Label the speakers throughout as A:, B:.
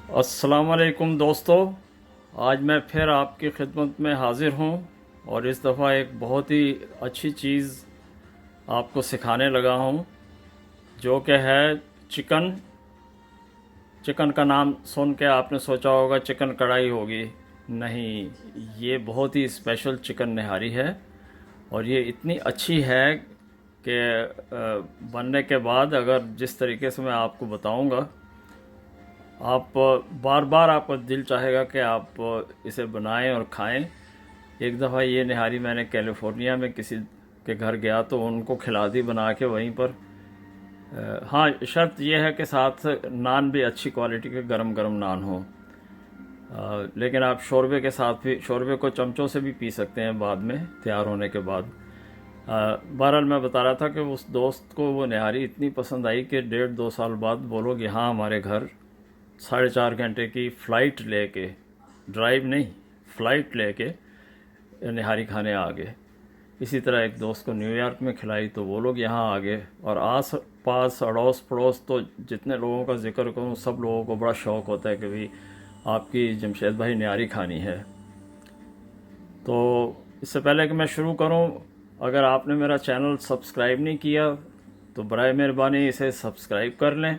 A: अस्सलामुअलैकुम दोस्तों, आज मैं फिर आपकी खिदमत में हाज़िर हूँ और इस दफ़ा एक बहुत ही अच्छी चीज़ आपको सिखाने लगा हूँ जो कि है चिकन। चिकन का नाम सुन के आपने सोचा होगा चिकन कढ़ाई होगी। नहीं, ये बहुत ही स्पेशल चिकन निहारी है और ये इतनी अच्छी है कि बनने के बाद अगर जिस तरीके से मैं आपको बताऊंगा, आप बार बार आपका दिल चाहेगा कि आप इसे बनाएं और खाएं। एक दफ़ा ये निहारी मैंने कैलिफोर्निया में किसी के घर गया तो उनको खिला दी बना के वहीं पर। हाँ, शर्त यह है कि साथ नान भी अच्छी क्वालिटी के गरम गरम नान हो। लेकिन आप शोरबे के साथ भी, शोरबे को चमचों से भी पी सकते हैं बाद में तैयार होने के बाद। बहरहाल मैं बता रहा था कि उस दोस्त को वो निहारी इतनी पसंद आई कि 1.5-2 साल बाद वो लोग यहाँ हमारे घर 4.5 घंटे की फ़्लाइट लेके, ड्राइव नहीं, फ़्लाइट लेके निहारी खाने आ गए। इसी तरह एक दोस्त को न्यूयॉर्क में खिलाई तो वो लोग यहाँ आ गए। और आस पास अड़ोस पड़ोस तो जितने लोगों का जिक्र करूँ, सब लोगों को बड़ा शौक़ होता है कि भाई आपकी जमशेद भाई निहारी खानी है। तो इससे पहले कि मैं शुरू करूं, अगर आपने मेरा चैनल सब्सक्राइब नहीं किया तो बराए मेहरबानी इसे सब्सक्राइब कर लें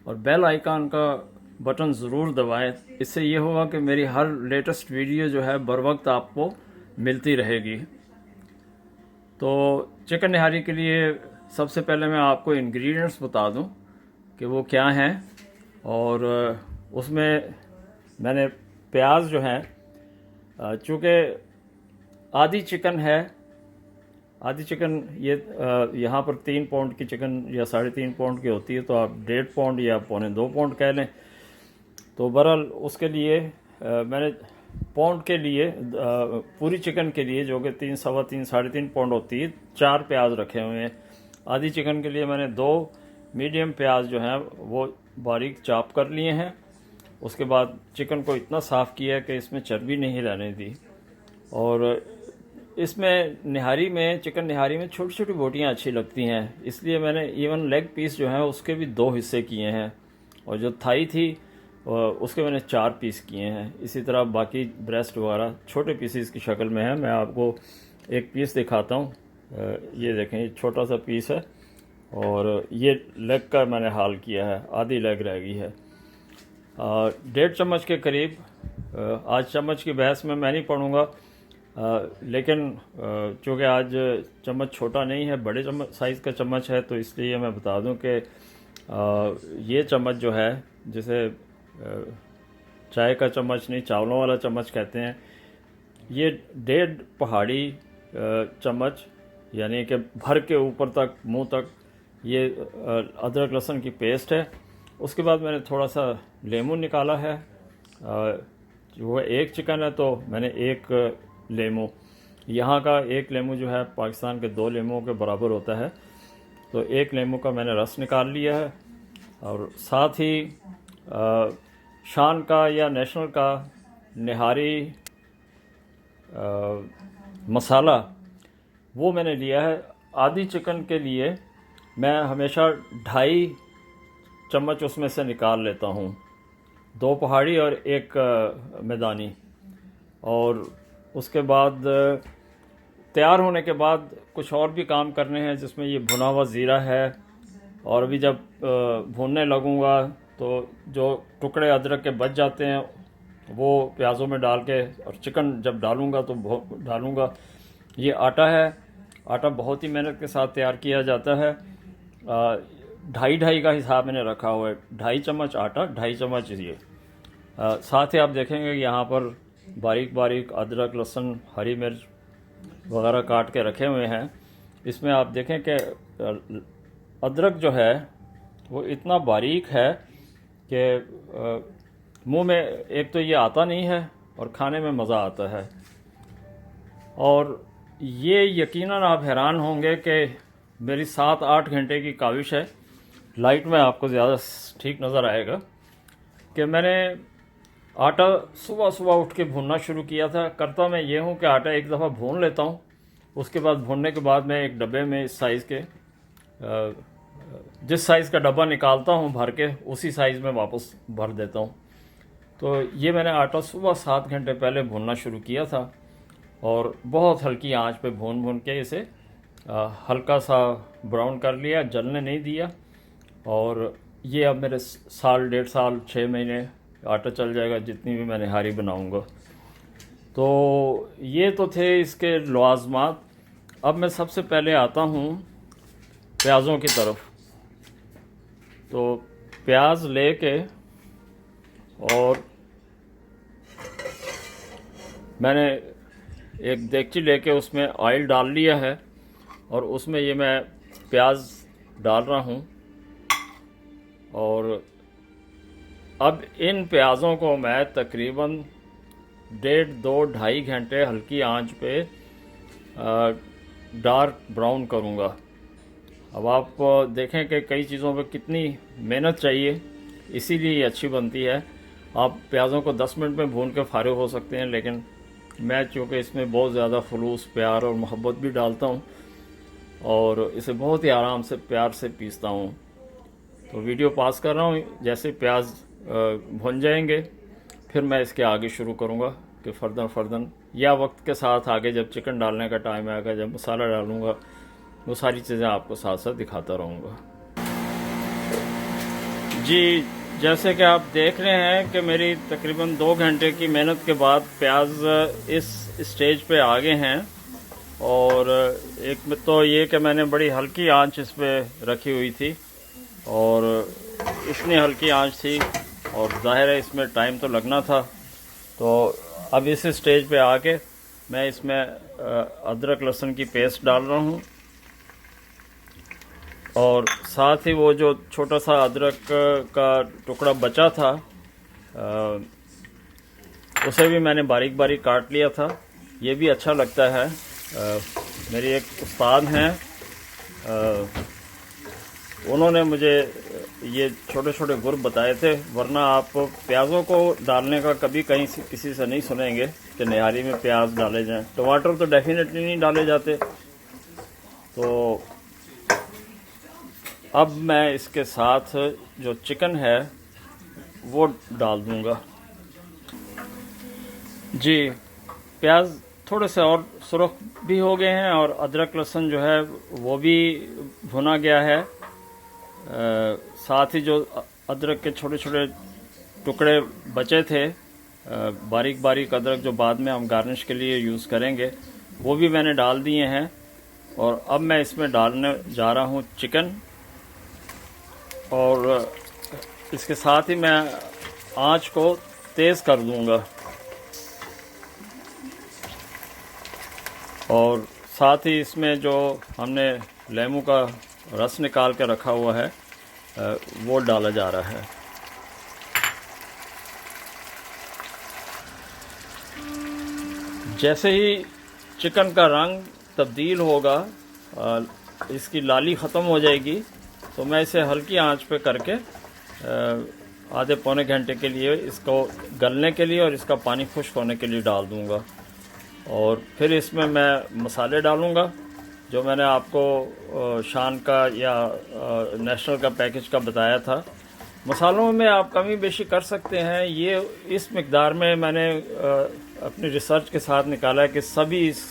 A: और बेल आइकन का बटन ज़रूर दबाएं। इससे ये होगा कि मेरी हर लेटेस्ट वीडियो जो है बर वक्त आपको मिलती रहेगी। तो चिकन निहारी के लिए सबसे पहले मैं आपको इंग्रेडिएंट्स बता दूं कि वो क्या हैं। और उसमें मैंने प्याज जो है, चूँकि आधी चिकन है, आधी चिकन ये यहाँ पर 3 पाउंड की चिकन या 3.5 पाउंड की होती है, तो आप 1.5 पाउंड या 1.25 पाउंड कह लें। तो बहरहाल उसके लिए मैंने पाउंड के लिए, पूरी चिकन के लिए जो कि 3, सवा 3, 3.5 पाउंड होती है, 4 प्याज रखे हुए हैं। आधी चिकन के लिए मैंने 2 मीडियम प्याज जो हैं वो बारीक चॉप कर लिए हैं। उसके बाद चिकन को इतना साफ़ किया कि इसमें चर्बी नहीं रहने दी। और इसमें निहारी में, चिकन निहारी में छोटी छोटी बोटियाँ अच्छी लगती हैं, इसलिए मैंने इवन लेग पीस जो हैं उसके भी 2 हिस्से किए हैं। और जो थाई थी उसके मैंने 4 पीस किए हैं। इसी तरह बाकी ब्रेस्ट वगैरह छोटे पीसीस की शक्ल में है। मैं आपको एक पीस दिखाता हूँ। ये देखें, ये छोटा सा पीस है और ये लेग का मैंने हाल किया है, आधी लेग रह गई है। 1.5 चम्मच के करीब, आज चम्मच की बहस में मैं नहीं पढ़ूँगा, लेकिन चूँकि आज चम्मच छोटा नहीं है, बड़े चम्मच साइज़ का चम्मच है, तो इसलिए मैं बता दूं कि ये चम्मच जो है, जिसे चाय का चम्मच नहीं, चावलों वाला चम्मच कहते हैं, ये 1.5 पहाड़ी चम्मच, यानी कि भर के ऊपर तक, मुंह तक, ये अदरक लहसुन की पेस्ट है। उसके बाद मैंने थोड़ा सा लेमन निकाला है। जो है 1 चिकन है तो मैंने 1 लेमू, यहाँ का 1 लेमू जो है पाकिस्तान के 2 लेमुओं के बराबर होता है, तो 1 लेमू का मैंने रस निकाल लिया है। और साथ ही शान का या नेशनल का निहारी मसाला वो मैंने लिया है। आधी चिकन के लिए मैं हमेशा 2.5 चम्मच उसमें से निकाल लेता हूँ, 2 पहाड़ी और 1 मैदानी। और उसके बाद तैयार होने के बाद कुछ और भी काम करने हैं, जिसमें ये भुना हुआ ज़ीरा है। और अभी जब भूनने लगूंगा तो जो टुकड़े अदरक के बच जाते हैं वो प्याज़ों में डाल के, और चिकन जब डालूंगा तो डालूंगा। ये आटा है, आटा बहुत ही मेहनत के साथ तैयार किया जाता है। 2.5 का हिसाब मैंने रखा हुआ है, 2.5 चम्मच आटा, 2.5 चम्मच ये। साथ ही आप देखेंगे कि यहाँ पर बारीक बारीक अदरक, लहसुन, हरी मिर्च वगैरह काट के रखे हुए हैं। इसमें आप देखें कि अदरक जो है वो इतना बारीक है कि मुंह में एक तो ये आता नहीं है और खाने में मज़ा आता है। और ये यकीनन आप हैरान होंगे कि मेरी 7-8 घंटे की काविश है, लाइट में आपको ज़्यादा ठीक नज़र आएगा, कि मैंने आटा सुबह सुबह उठ के भूनना शुरू किया था। करता मैं ये हूँ कि आटा एक दफ़ा भून लेता हूँ, उसके बाद भूनने के बाद मैं एक डब्बे में इस साइज़ के, जिस साइज़ का डब्बा निकालता हूँ भर के, उसी साइज़ में वापस भर देता हूँ। तो ये मैंने आटा सुबह 7 घंटे पहले भूनना शुरू किया था और बहुत हल्की आंच पे भून भून के इसे हल्का सा ब्राउन कर लिया, जलने नहीं दिया। और ये अब मेरे साल, 1.5 साल, 6 महीने आटा चल जाएगा, जितनी भी मैं निहारी बनाऊंगा। तो ये तो थे इसके लवाजमात। अब मैं सबसे पहले आता हूँ प्याज़ों की तरफ। तो प्याज लेके और मैंने एक देगची लेके उसमें ऑयल डाल लिया है और उसमें ये मैं प्याज डाल रहा हूँ। और अब इन प्याज़ों को मैं तकरीबन 1.5-2-2.5 घंटे हल्की आंच पे डार्क ब्राउन करूँगा। अब आप देखें कि कई चीज़ों पे कितनी मेहनत चाहिए, इसीलिए ये अच्छी बनती है। आप प्याज़ों को 10 मिनट में भून के फारिग हो सकते हैं, लेकिन मैं चूँकि इसमें बहुत ज़्यादा खुलूस, प्यार और मोहब्बत भी डालता हूँ और इसे बहुत ही आराम से, प्यार से पीसता हूँ। तो वीडियो पास कर रहा हूँ। जैसे प्याज भुन जाएंगे फिर मैं इसके आगे शुरू करूँगा कि फ़र्दन या वक्त के साथ आगे जब चिकन डालने का टाइम आएगा, जब मसाला डालूँगा, वो सारी चीज़ें आपको साथ साथ दिखाता रहूँगा। जी, जैसे कि आप देख रहे हैं कि मेरी तकरीबन 2 घंटे की मेहनत के बाद प्याज इस स्टेज पे आ गए हैं। और एक में तो ये कि मैंने बड़ी हल्की आंच इस पर रखी हुई थी और इतनी हल्की आंच थी और ज़ाहिर है इसमें टाइम तो लगना था। तो अब इस स्टेज पे आके मैं इसमें अदरक लहसुन की पेस्ट डाल रहा हूँ और साथ ही वो जो छोटा सा अदरक का टुकड़ा बचा था उसे भी मैंने बारीक बारीक काट लिया था। ये भी अच्छा लगता है। मेरी एक उस्ताद हैं, उन्होंने मुझे ये छोटे छोटे गुर बताए थे, वरना आप प्याज़ों को डालने का कभी कहीं से किसी से नहीं सुनेंगे कि निहारी में प्याज डाले जाएं। टमाटर तो डेफिनेटली नहीं डाले जाते। तो अब मैं इसके साथ जो चिकन है वो डाल दूंगा। जी, प्याज थोड़े से और सुर्ख भी हो गए हैं और अदरक लहसुन जो है वो भी भुना गया है। साथ ही जो अदरक के छोटे छोटे टुकड़े बचे थे, बारीक बारीक अदरक जो बाद में हम गार्निश के लिए यूज़ करेंगे, वो भी मैंने डाल दिए हैं। और अब मैं इसमें डालने जा रहा हूँ चिकन और इसके साथ ही मैं आंच को तेज़ कर दूंगा और साथ ही इसमें जो हमने लेमू का रस निकाल के रखा हुआ है वो डाला जा रहा है। जैसे ही चिकन का रंग तब्दील होगा, इसकी लाली ख़त्म हो जाएगी, तो मैं इसे हल्की आंच पे करके आधे पौने घंटे के लिए इसको गलने के लिए और इसका पानी खुश्क होने के लिए डाल दूंगा। और फिर इसमें मैं मसाले डालूंगा जो मैंने आपको शान का या नेशनल का पैकेज का बताया था। मसालों में आप कमी बेशी कर सकते हैं। ये इस मिक़दार में मैंने अपनी रिसर्च के साथ निकाला है कि सभी इस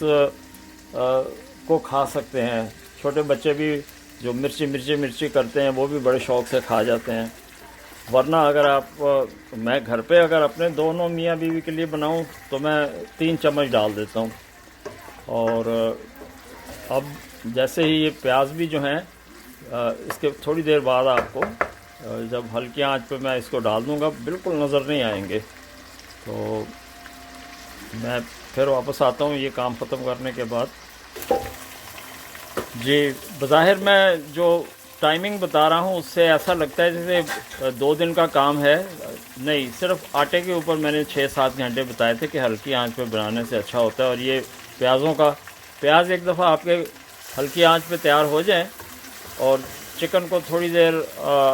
A: को खा सकते हैं। छोटे बच्चे भी जो मिर्ची करते हैं वो भी बड़े शौक़ से खा जाते हैं। वरना अगर आप मैं घर पे अगर अपने दोनों मियाँ बीवी के लिए बनाऊं तो मैं 3 चम्मच डाल देता हूं। और अब जैसे ही ये प्याज भी जो हैं, इसके थोड़ी देर बाद आपको जब हल्की आंच पे मैं इसको डाल दूंगा, बिल्कुल नज़र नहीं आएंगे। तो मैं फिर वापस आता हूं ये काम ख़त्म करने के बाद। जी, बज़ाहिर मैं जो टाइमिंग बता रहा हूँ उससे ऐसा लगता है जैसे 2 दिन का काम है। नहीं, सिर्फ आटे के ऊपर मैंने 6-7 घंटे बताए थे कि हल्की आंच पे बनाने से अच्छा होता है। और ये प्याज एक दफ़ा आपके हल्की आंच पे तैयार हो जाए और चिकन को थोड़ी देर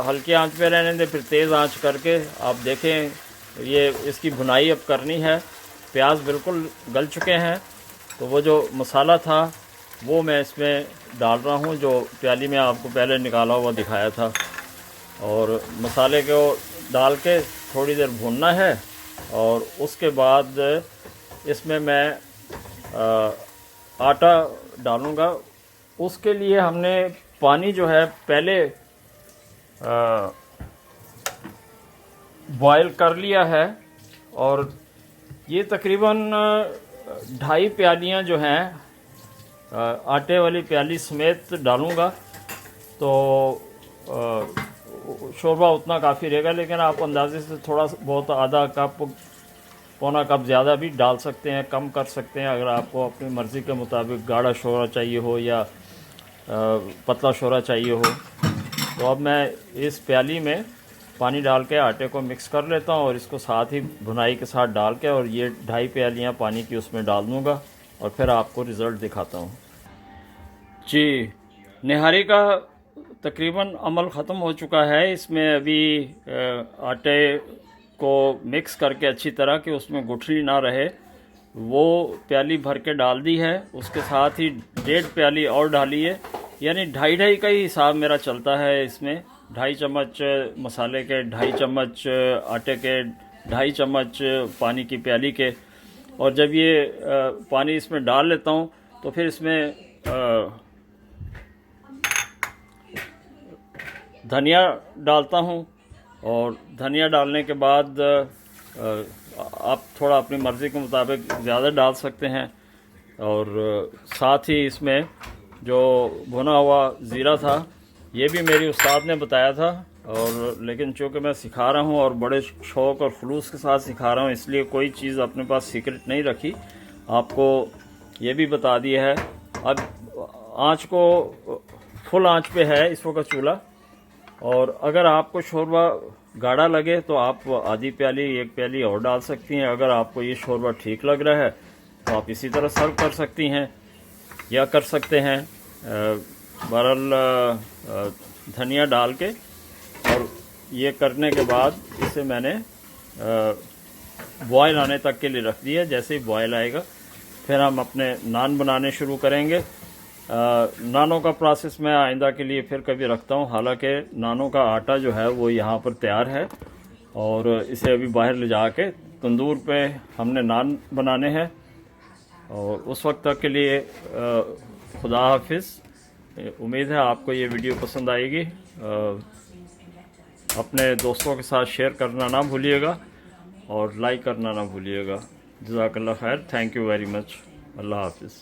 A: हल्की आंच पे रहने दें, फिर तेज़ आंच करके आप देखें ये इसकी भुनाई अब करनी है। प्याज बिल्कुल गल चुके हैं। तो वो जो मसाला था वो मैं इसमें डाल रहा हूँ, जो प्याली में आपको पहले निकाला हुआ दिखाया था। और मसाले को डाल के थोड़ी देर भूनना है और उसके बाद इसमें मैं आटा डालूँगा। उसके लिए हमने पानी जो है पहले बॉयल कर लिया है, और ये तकरीबन 2.5 प्यालियाँ जो हैं आटे वाली प्याली समेत डालूँगा। तो शोरबा उतना काफ़ी रहेगा, लेकिन आप अंदाजे से थोड़ा बहुत आधा कप पौना कप ज़्यादा भी डाल सकते हैं, कम कर सकते हैं अगर आपको अपनी मर्ज़ी के मुताबिक गाढ़ा शोरबा चाहिए हो या पतला शोरबा चाहिए हो। तो अब मैं इस प्याली में पानी डाल के आटे को मिक्स कर लेता हूँ और इसको साथ ही भुनाई के साथ डाल के और ये 2.5 प्यालियाँ पानी की उसमें डाल दूँगा और फिर आपको रिज़ल्ट दिखाता हूँ। जी, निहारी का तकरीबन अमल ख़त्म हो चुका है। इसमें अभी आटे को मिक्स करके अच्छी तरह कि उसमें गुठली ना रहे, वो प्याली भर के डाल दी है। उसके साथ ही 1.5 प्याली और डाली है, यानी 2.5 का ही हिसाब मेरा चलता है। इसमें 2.5 चम्मच मसाले के, 2.5 चम्मच आटे के, 2.5 चम्मच पानी की प्याली के। और जब ये पानी इसमें डाल लेता हूँ तो फिर इसमें धनिया डालता हूँ, और धनिया डालने के बाद आप थोड़ा अपनी मर्ज़ी के मुताबिक ज़्यादा डाल सकते हैं। और साथ ही इसमें जो भुना हुआ ज़ीरा था, ये भी मेरी उस्ताद ने बताया था, और लेकिन चूँकि मैं सिखा रहा हूँ और बड़े शौक़ और खुलूस के साथ सिखा रहा हूँ, इसलिए कोई चीज़ अपने पास सीक्रेट नहीं रखी, आपको ये भी बता दिया है। अब आँच को फुल आँच पे है इस वक्त चूल्हा, और अगर आपको शोरबा गाढ़ा लगे तो आप आधी प्याली 1 प्याली और डाल सकती हैं। अगर आपको ये शोरबा ठीक लग रहा है तो आप इसी तरह सर्व कर सकती हैं या कर सकते हैं बहरहाल धनिया डाल के। और ये करने के बाद इसे मैंने बॉयल आने तक के लिए रख दिया। जैसे ही बॉयल आएगा फिर हम अपने नान बनाने शुरू करेंगे। नानों का प्रोसेस मैं आइंदा के लिए फिर कभी रखता हूँ। हालांकि नानों का आटा जो है वो यहाँ पर तैयार है, और इसे अभी बाहर ले जा के तंदूर पे हमने नान बनाने हैं। और उस वक्त तक के लिए खुदा हाफिज़। उम्मीद है आपको ये वीडियो पसंद आएगी। अपने दोस्तों के साथ शेयर करना ना भूलिएगा और लाइक करना ना भूलिएगा। जज़ाकल्लाह खैर। Thank you very much. Allah हाफिज़।